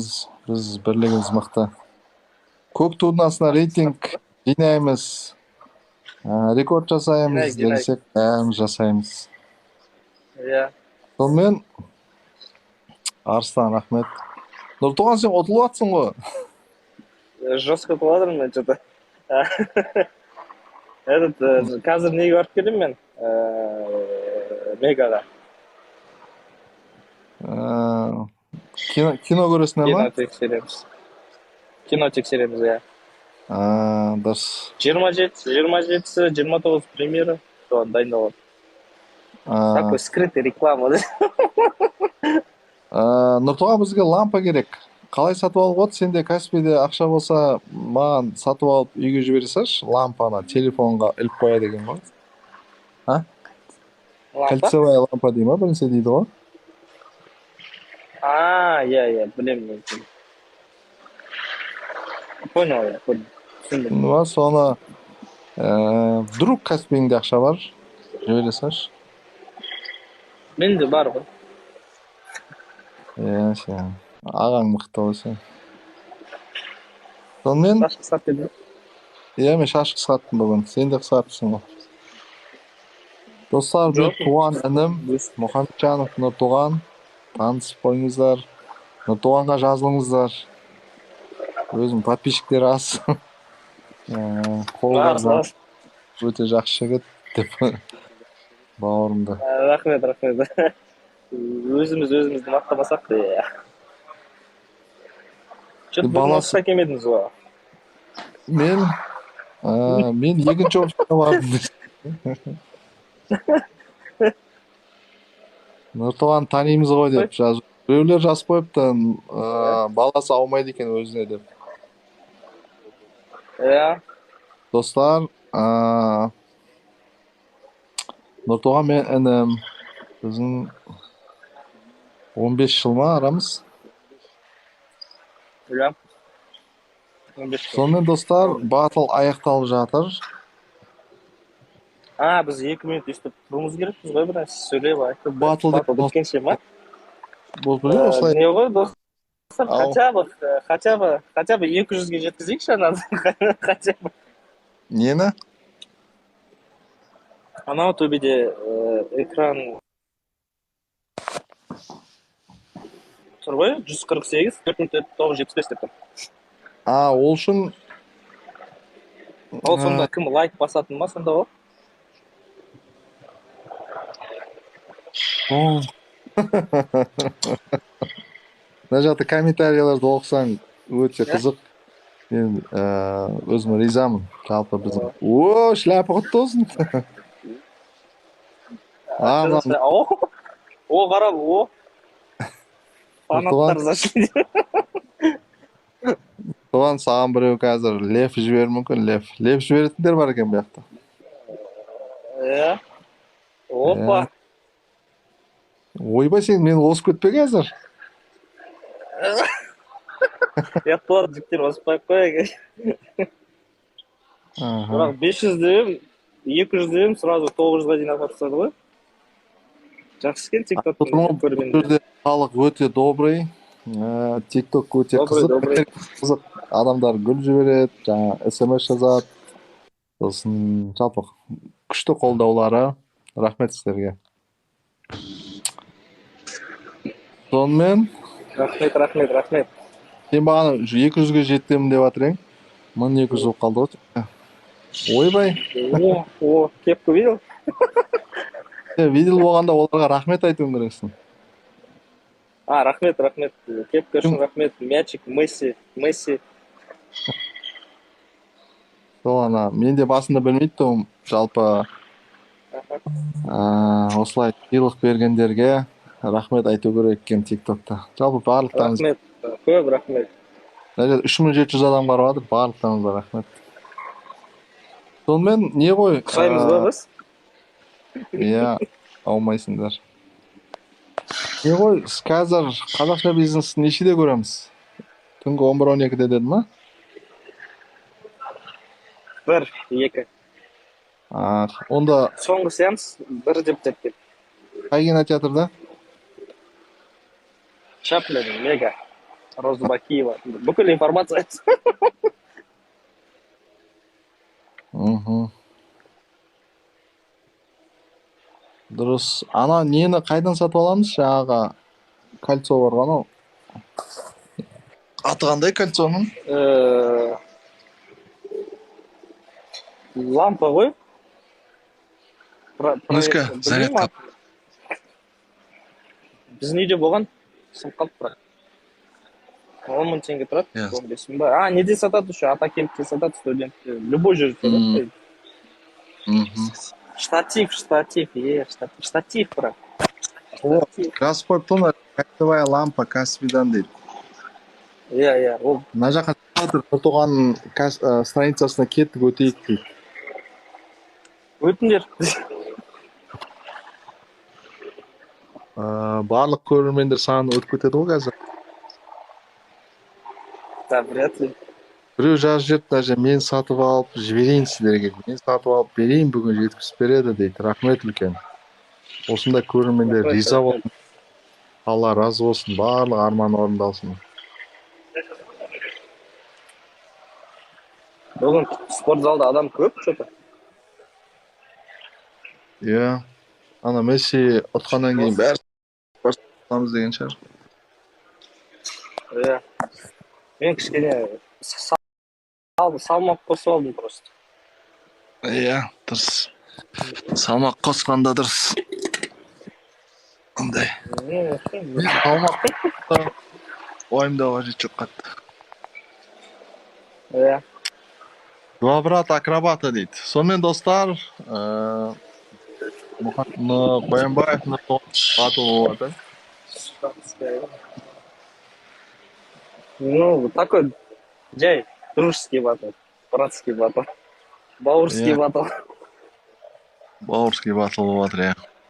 Біз бірлігіміз мықты. Көк тудың астына рейтинг жинаймыз. Рекорд жасаймыз десек, бәріміз жасаймыз. Иә. Сонымен, Арыстан, рахмет. Нұртуған, сен ұтылып жатсың ғой. Жестко қыладырмын мен что-то. Қазір неге барып келдім мен? Мегаға. Кино көресіңдер ма? Кино тексереміз, иә. Дұрыс. 27-сі, 29 премьера. Соған дайындалады. Такой скрытый реклама, да? Нұртуған, бізге лампа керек. Қалай сатып алып от? Сенде Каспийде ақша болса, маған сатып алып үйге жібересеш, лампаны телефонға іліп қояды екен ғой. Кольцевая лампа дей ма, бірінші дейді ғой. Иә, білем мен. Понял, я понял. Соны вдруг Каспийіңде ақша бар, жібересеш. Менде бар ғой. Сен ағаң мықты ғой. Сонымен? Шашқы сат деді. Мен шашқы саттым бүгін. Сен де қысқартыпсың ғой. Достар, мен туған інім Мұхамеджанов Нұртуған. Танысып қойыңыздар. Нұртуғанға жазылыңыздар. Өзім подписчиктер аз. Қолға өте жақсы жігіт деп бауырымды. Рахмет. Өзімізді мақтамасақ та. Что-то баласы келмедіңіз ғой. Мен екінші община бардым. Нұртуған танимыз ғой деп жазып. Біреулер жазып қойыпты, баласы аумайды екен өзіне деп. Иә. Достар, Нұртуған мен інім, біздің 15 жыл ма арамыз? Иә. 15 жыл. Сонымен достар, батыл аяқталып жатыр. Біз 2 минут естіп тұрмыз керекпіз ғой, біраз сөйлеп айтып. Батыл біткенше ма? Бұл біле осылай. Не ғой, достар, хотя бы 200-ге жеткізейікші ананы. Хотя бы. Нені? Анау төбеде экран тұр ғой, 148, 4.975 деп тұр. Ол үшін... Ол сонда кім лайк басатын ма сонда ол? Мына жақта комментарияларды оқысаң өте қызық. Мен өзім ризамын. Жалпы біздің... шляпа құтты болсын. Қарап, фанаттар зашли. Соған саған біреу қазір лев жібер мүмкін, лев. Лев жіберетіндер бар екен бұл жақта. Опа. Ойбай, сен мені осып кетпе қазір. Яқтылар жіктер осып қойып Бірақ 500-ден, 200-ден сразу 900-ға дейін апарып тастады ғой. Жақсы екен TikTok-тың көргенде. Халық өте добрый. TikTok өте қызық. Адамдар гүл жібереді, жаңа SMS жазады. Сосын жалпы күшті қолдаулары. Рахмет сіздерге. Сонымен... Рахмет. Сен бағана 200-ге жеттім деп жатыр ең. 1200 болып қалды ғой. Ойбай. Кепку видел? Видел болғанда оларға рахмет айтуың керексің. Рахмет. Кепка үшін рахмет. Мячик, Месси. Сол мен де басында білмейді, жалпы осылай сыйлық бергендерге рахмет айту керек екен TikTok'та. Жалпы барлықтарыңыз. Рахмет, көп рахмет. 3700 адам қарап жатыр, барлықтарыңызға рахмет. Сонымен не ғой? Ұқсаймыз ба біз? Иә, аумайсыңдар. Не ғой, қазір қазақша бизнес нешеде көреміз? Түнгі 11-12-де деді ма? 1-2. Онда... Соңғы сеанс 1 деп кеткен. Қай кинотеатрда? Чаплин, Мега. Розыбакиева. Бүкіл информация. Дұрыс. Ана нені қайдан сатып аламыз? Жаңағы кольцо бар ғой анау. Аты қандай кольцоның? Лампа ғой. Нөшке, зарядка. Біздің үйде болған. Сынып қалды бірақ. 10 мың теңге тұрады. Yes. 15 мың ба. Неде сатады еще? Атакелікте сатады студент. Любой жерде сатады. Штатив, штатив бірақ. Газ қойып тұр, кольцевая лампа Каспидан дейді. Иә, ол. Мына жаққа Нұртоғанның страницасына кеттік, өтейік дейді. Өтіңдер. Барлық көрермендер саны өтіп кетеді ғой қазір. Да, вряд ли. Біреу жазып жіберді, даже мен сатып алып жіберейін сіздерге. Мен сатып алып берейін, бүгін жеткізіп береді дейді. Рахмет үлкен. Осындай көрермендер риза болсын. Алла разы болсын, барлық арман орындалсын. Бүгін спортзалда адам көп, что-то. Иә. Ана Месси ұтқаннан кейін бәрі барсамыз деген шығар. Иә. Мен кішкене салмақ қосып алдым просто. Иә, дұрыс. Салмақ қосқанда дұрыс. Андай. Салмақ ойымдауға жет жоқ қатты. Иә. Два брата акробата дейді. Сонымен достар, Қоянбаев батыл болады. Ну, такой жай дружеский батл, братский батл, бауырский батл. Бауырский батыл болады, иә.